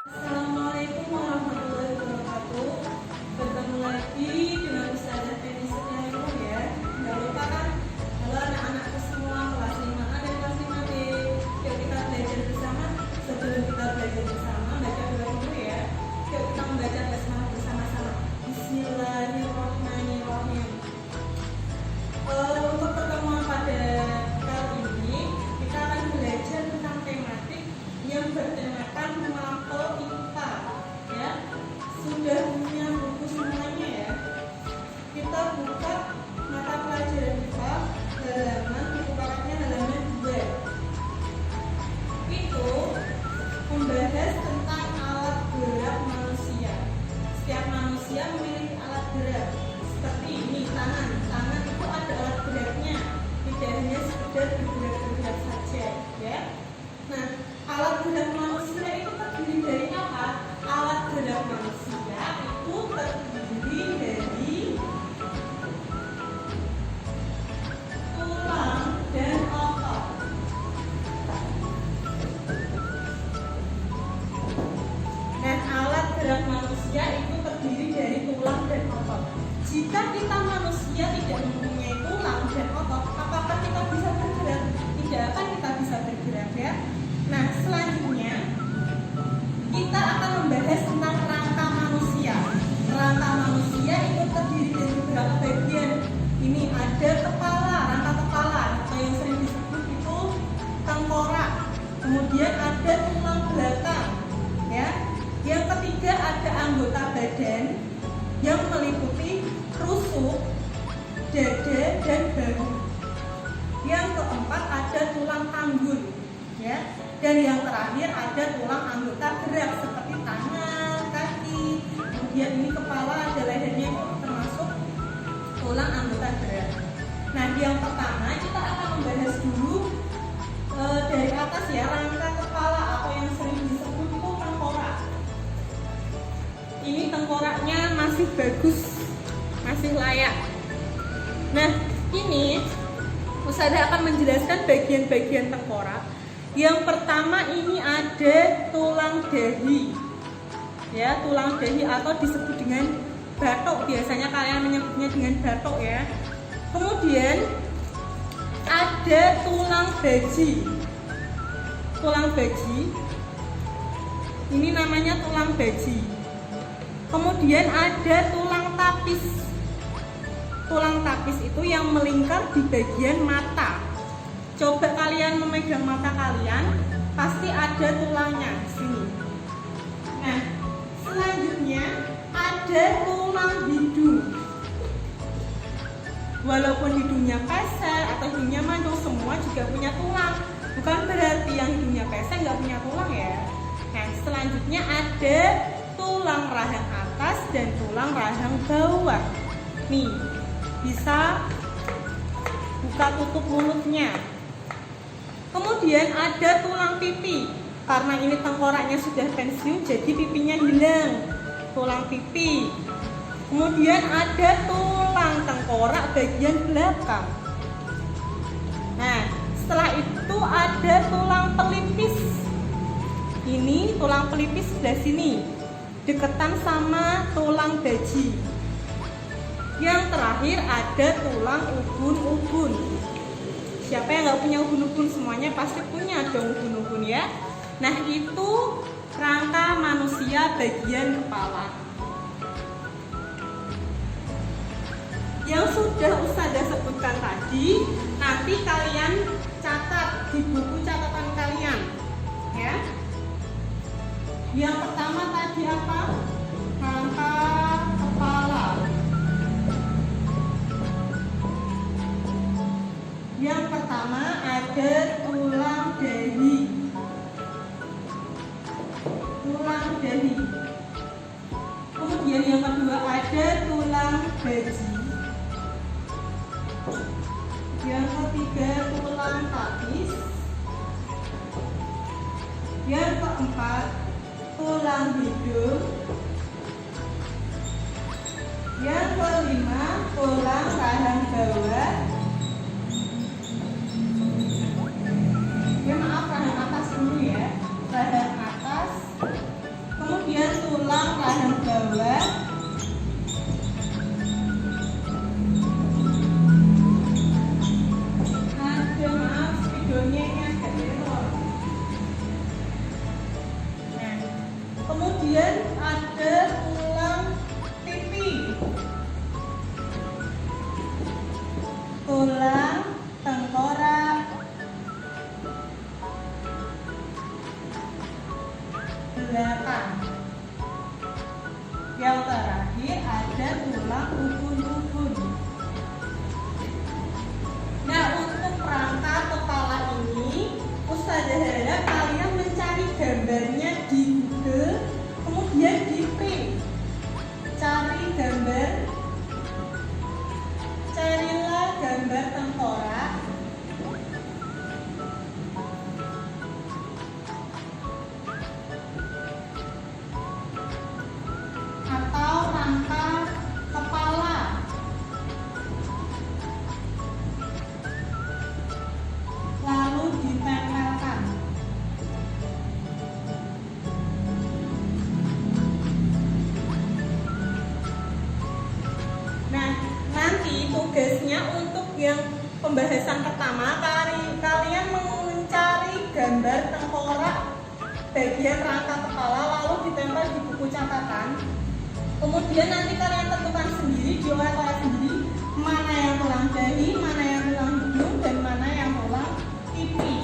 Assalamualaikum warahmatullahi wabarakatuh. Bertemu lagi dengan Ustazah Feni Setiaiko ya. Jangan lupa kan, halo anak-anakku semua kelas 5A dan kelas 5B. Yuk kita belajar bersama. Sebelum kita belajar bersama, baca dulu ya. Yuk kita membaca basmalah bersama-sama. Bismillahirrahmanirrahim. Untuk pertemuan pada kali ini, kita akan belajar tentang tematik yang bertemakan mapel IPA ya. Sudah punya buku semuanya ya. Kita buka mata pelajaran IPA halaman, buku kakaknya halaman 2. Itu membahas tentang alat gerak manusia. Setiap manusia memiliki alat gerak seperti ini, tangan itu ada alat geraknya, tidak hanya sekedar bergerak saja ya. Nah, alat gerak manusia itu terdiri dari apa? Alat gerak manusia itu terdiri dari tulang dan otot. Dan alat gerak manusia itu terdiri dari tulang dan otot. Jika kita manusia tidak mempunyai tulang dan otot, apakah kita bisa bergerak? Tidak akan kita bisa bergerak ya. Nah, selanjutnya kita akan membahas tentang rangka manusia. Rangka manusia itu terdiri dari beberapa bagian. Ini ada kepala, rangka kepala atau yang sering disebut itu tengkorak. Kemudian ada tulang belakang ya. Yang ketiga ada anggota badan yang meliputi rusuk, dada, dan bahu. Yang keempat ada tulang tanggul ya. Dan yang terakhir ada tulang anggota gerak seperti tangan, kaki. Kemudian ini kepala, ada lehernya, itu termasuk tulang anggota gerak. Nah, yang pertama kita akan membahas dulu dari atas ya, rangka kepala atau yang sering disebut itu tengkorak. Ini tengkoraknya masih bagus, masih layak. Nah, ini Ustazah akan menjelaskan bagian-bagian tengkorak. Yang pertama ini ada tulang dahi ya, tulang dahi atau disebut dengan batok, biasanya kalian menyebutnya dengan batok ya. Kemudian ada tulang baji. Tulang baji ini namanya tulang baji. Kemudian ada tulang tapis. Tulang tapis itu yang melingkar di bagian mata. Coba kalian memegang mata kalian, pasti ada tulangnya di sini. Nah, selanjutnya ada tulang hidung. Walaupun hidungnya pesek atau hidungnya mancung, semua juga punya tulang. Bukan berarti yang hidungnya pesek nggak punya tulang ya. Nah, selanjutnya ada tulang rahang atas dan tulang rahang bawah. Nih, bisa buka tutup mulutnya. Kemudian ada tulang pipi. Karena ini tengkoraknya sudah pensiun, jadi pipinya hilang. Tulang pipi. Kemudian ada tulang tengkorak bagian belakang. Nah, setelah itu ada tulang pelipis. Ini tulang pelipis sebelah sini, deketan sama tulang baji. Yang terakhir ada tulang ubun-ubun. Siapa yang nggak punya ubun-ubun? Semuanya pasti punya dong ubun-ubun ya. Nah, itu rangka manusia bagian kepala. Yang sudah Ustazah sebutkan tadi, nanti kalian catat di buku catatan kalian ya. Yang pertama tadi apa? Rangka kepala. Yang pertama ada tulang dahi. Tulang dahi. Kemudian yang kedua ada tulang baji. Yang ketiga tulang tapis. Yang keempat tulang hidung. Yang kelima tulang rahang bawah. Rahang atas dulu ya. Rahang atas. belakang. Yang terakhir ada tulang ubun-ubun. Nah, untuk rangka kepala ini, Ustazah harap kalian mencari gambarnya di Google, kemudian di print. Carilah gambar tengkorak atau rangka kepala. Lalu ditempelkan. Nah, nanti tugasnya untuk yang pembahasan pertama, kalian mencari gambar tengkorak bagian rangka kepala lalu ditempel di buku catatan. Kemudian nanti kalian tentukan sendiri, dioleh-oleh sendiri mana yang tulang dahi, mana yang tulang hidung, dan mana yang tulang pipi.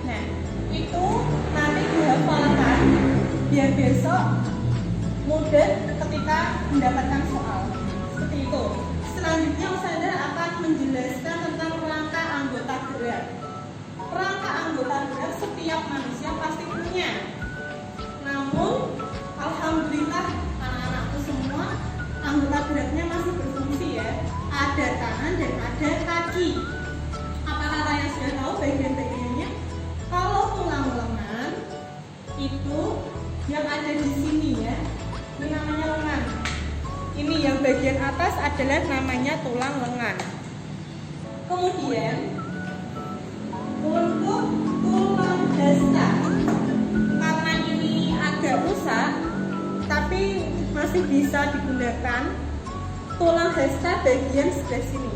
Nah, itu nanti dihafalkan biar besok mudah ketika mendapatkan soal. Seperti itu. Selanjutnya Ustazah akan menjelaskan tentang rangka anggota gerak. Rangka anggota gerak setiap manusia pasti punya. Namun, alhamdulillah anak-anakku semua anggota geraknya masih berfungsi ya. Ada tangan dan ada kaki. Apakah kalian sudah tahu bagian-bagiannya? Kalau tulang lengan itu yang ada di sini ya, ini namanya lengan. Ini yang bagian atas adalah namanya tulang lengan. Kemudian untuk tulang hasta, karena ini agak rusak tapi masih bisa digunakan, tulang hasta bagian sebelah sini.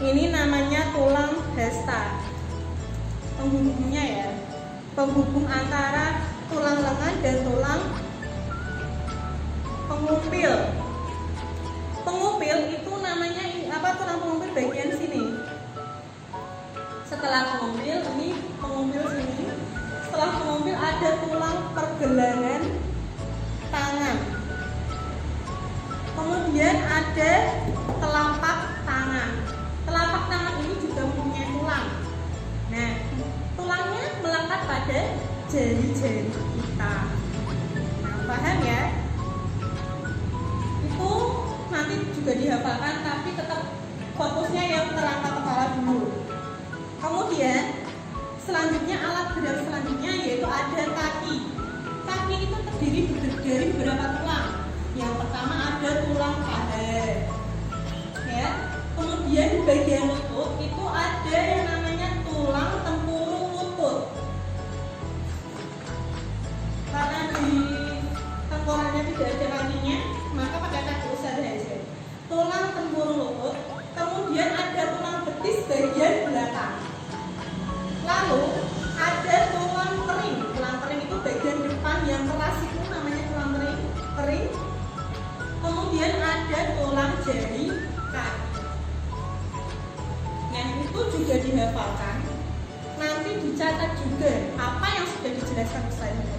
Ini namanya tulang hasta. Penghubungnya ya, penghubung antara tulang lengan dan tulang pengupil. Pengupil itu namanya apa? Tulang pengupil bagian sini. Setelah pengupil, ini pengupil sini. Setelah pengupil ada tulang pergelangan tangan. Kemudian ada telapak tangan. Telapak tangan ini juga mempunyai tulang. Nah, tulangnya melekat pada jari-jari kita. Nah, paham ya? Itu nanti juga dihafalkan, tapi tetap fokusnya yang rangka kepala dulu. Kemudian selanjutnya alat gerak selanjutnya yaitu ada kaki. Kaki itu terdiri dari beberapa tulang. Yang pertama ada tulang paha, ya. Kemudian di bagian lutut itu ada yang namanya tulang tempurung lutut. Karena di tengkoraknya tidak ada kakinya, maka pakai kaki Ustazah aja. Tulang tempurung lutut. Kemudian ada tulang betis bagian belakang. Lalu ada tulang kering. Tulang kering itu bagian depan yang keras itu namanya tulang kering. Kemudian ada tulang jari kaki. Nah, itu juga dihafalkan. Nanti dicatat juga apa yang sudah dijelaskan Ustazah.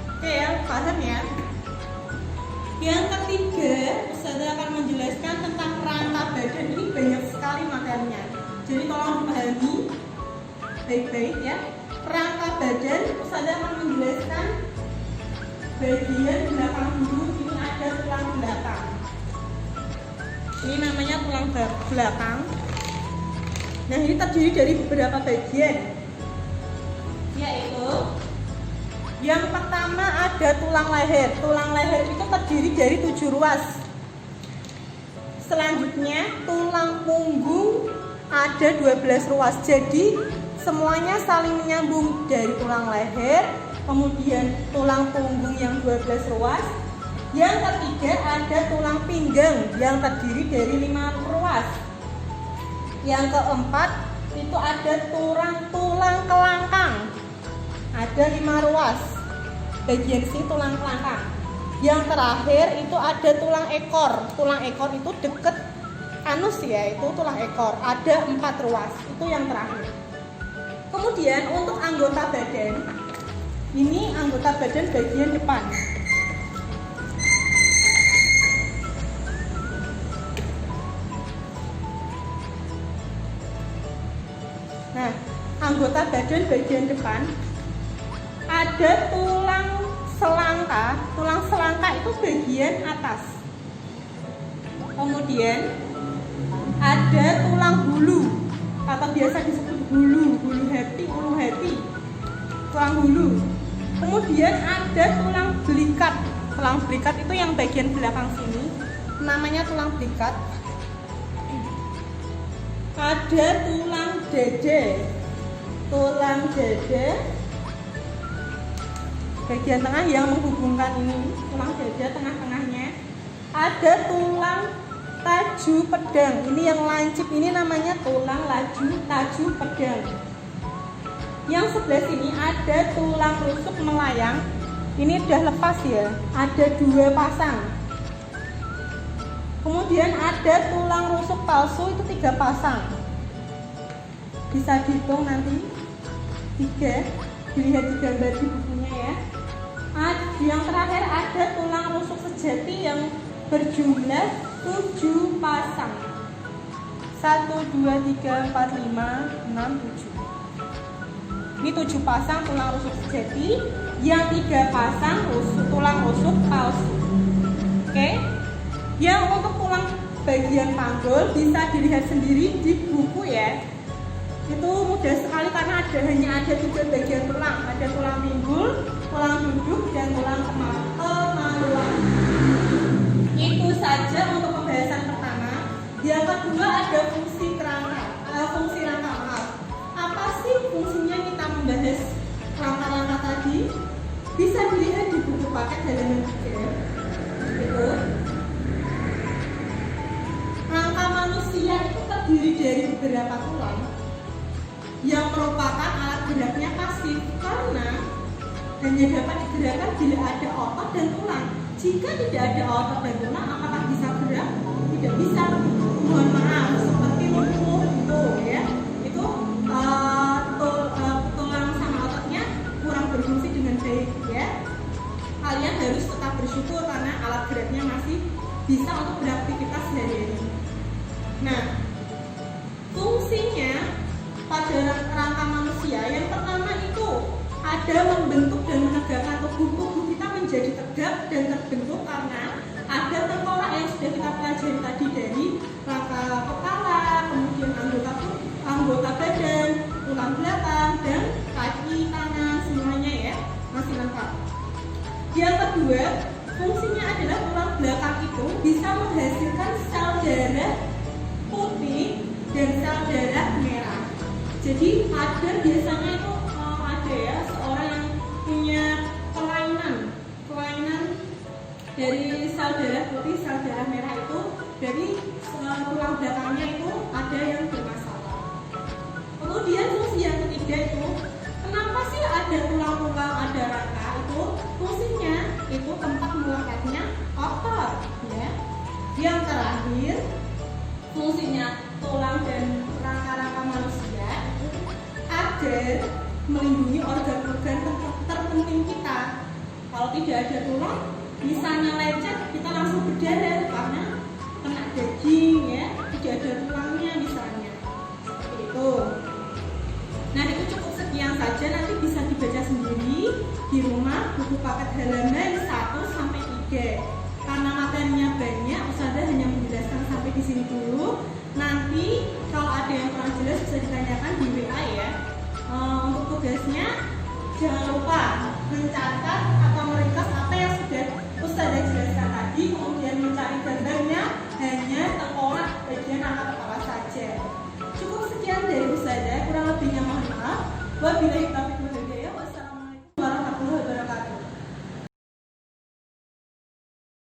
Oke ya, paham ya? Yang ketiga, Ustazah akan menjelaskan tentang rangka badan. Ini banyak sekali materinya. Jadi tolong dipahami baik-baik ya. Rangka badan, Ustazah akan menjelaskan bagian belakang dulu. Ini ada tulang belakang. Ini namanya tulang belakang. Nah, ini terdiri dari beberapa bagian, yaitu yang pertama ada tulang leher. Tulang leher itu terdiri dari 7 ruas. Selanjutnya tulang punggung ada 12 ruas. Jadi semuanya saling menyambung dari tulang leher, kemudian tulang punggung yang 12 ruas. Yang ketiga ada tulang pinggang yang terdiri dari 5 ruas. Yang keempat itu ada tulang kelangkang, ada 5 ruas. Bagian sini tulang kelangkang. Yang terakhir itu ada tulang ekor. Tulang ekor itu deket anus ya, itu tulang ekor. Ada 4 ruas. Itu yang terakhir. Kemudian untuk anggota badan Ini anggota badan bagian depan. Nah, anggota badan bagian depan ada tulang selangka. Tulang selangka itu bagian atas. Kemudian ada tulang hulu atau biasa disebut hulu hati, ulu hati, tulang hulu. Kemudian ada tulang belikat. Tulang belikat itu yang bagian belakang sini, namanya tulang belikat. Ada tulang dada. Tulang dada bagian tengah yang menghubungkan ini, tulang dada tengah-tengahnya. Ada tulang taju pedang. Ini yang lancip ini namanya tulang taju pedang. Yang sebelah sini ada tulang rusuk melayang. Ini udah lepas ya. Ada 2 pasang. Kemudian ada tulang rusuk palsu itu 3 pasang. Bisa dihitung nanti 3. Dilihat di gambar di bukunya ya. Yang terakhir ada tulang rusuk sejati yang berjumlah 7 pasang. 1, 2, 3, 4, 5, 6, 7. Ini 7 pasang tulang rusuk sejati, yang 3 pasang tulang rusuk palsu. Oke? Yang untuk tulang bagian panggul bisa dilihat sendiri di buku ya. Itu mudah sekali karena hanya ada 3 bagian tulang. Ada tulang pinggul, tulang duduk, dan tulang kemaluan. Itu saja untuk pembahasan pertama. Yang kedua ada fungsi rangka. Apa sih fungsinya kita membahas rangka-rangka tadi? Bisa dilihat di buku paket halaman 3. Itu rangka manusia itu terdiri dari beberapa tulang yang merupakan alat geraknya pasif karena hanya dapat digerakkan bila ada otot dan tulang. Jika tidak ada otot dan tulang, apakah bisa gerak? Tidak bisa. Mohon maaf, seperti lumpuh itu ya. Itu tulang sama ototnya kurang berfungsi dengan baik ya. Kalian harus tetap bersyukur karena alat geraknya masih bisa untuk beraktivitas sehari-hari. Nah, fungsinya pada rangka manusia yang pertama itu ada membentuk dan menegakkan tubuh kita menjadi tegak dan terbentuk karena ada tengkorak yang sudah kita pelajari tadi dari rangka kepala, kemudian anggota badan, tulang belakang, dan kaki, tangan, semuanya ya masih lengkap. Yang kedua, fungsinya adalah tulang belakang itu bisa menghasilkan sel darah putih dan sel darah merah. Jadi biasanya itu ada ya seorang yang punya kelainan dari sel darah putih, sel darah merah itu dari tulang belakangnya itu ada yang bermasalah. Kemudian fungsi yang ketiga itu kenapa sih ada tulang-tulang, ada rangka itu? Fungsinya itu tempat melekatnya otot ya. Yang terakhir fungsinya tulang dan rangka-rangka manusia agar melindungi organ-organ terpenting kita. Kalau tidak ada tulang, misalnya lecet, kita langsung berdarah karena kena daging ya, tidak ada tulangnya misalnya. Seperti itu. Nah, itu cukup sekian saja, nanti bisa dibaca sendiri di rumah buku paket halaman 1 sampai 3. Karena materinya banyak, Ustazah hanya menjelaskan sampai di sini dulu. Nanti kalau ada yang kurang jelas bisa ditanyakan di WA ya. Untuk tugasnya jangan lupa mencatat atau meringkas apa yang sudah Ustazah jelaskan tadi, kemudian mencari gambarnya hanya tengkorak bagian angka kepala saja. Cukup sekian dari Ustazah, kurang lebihnya mohon maaf. Wabillahi taufiq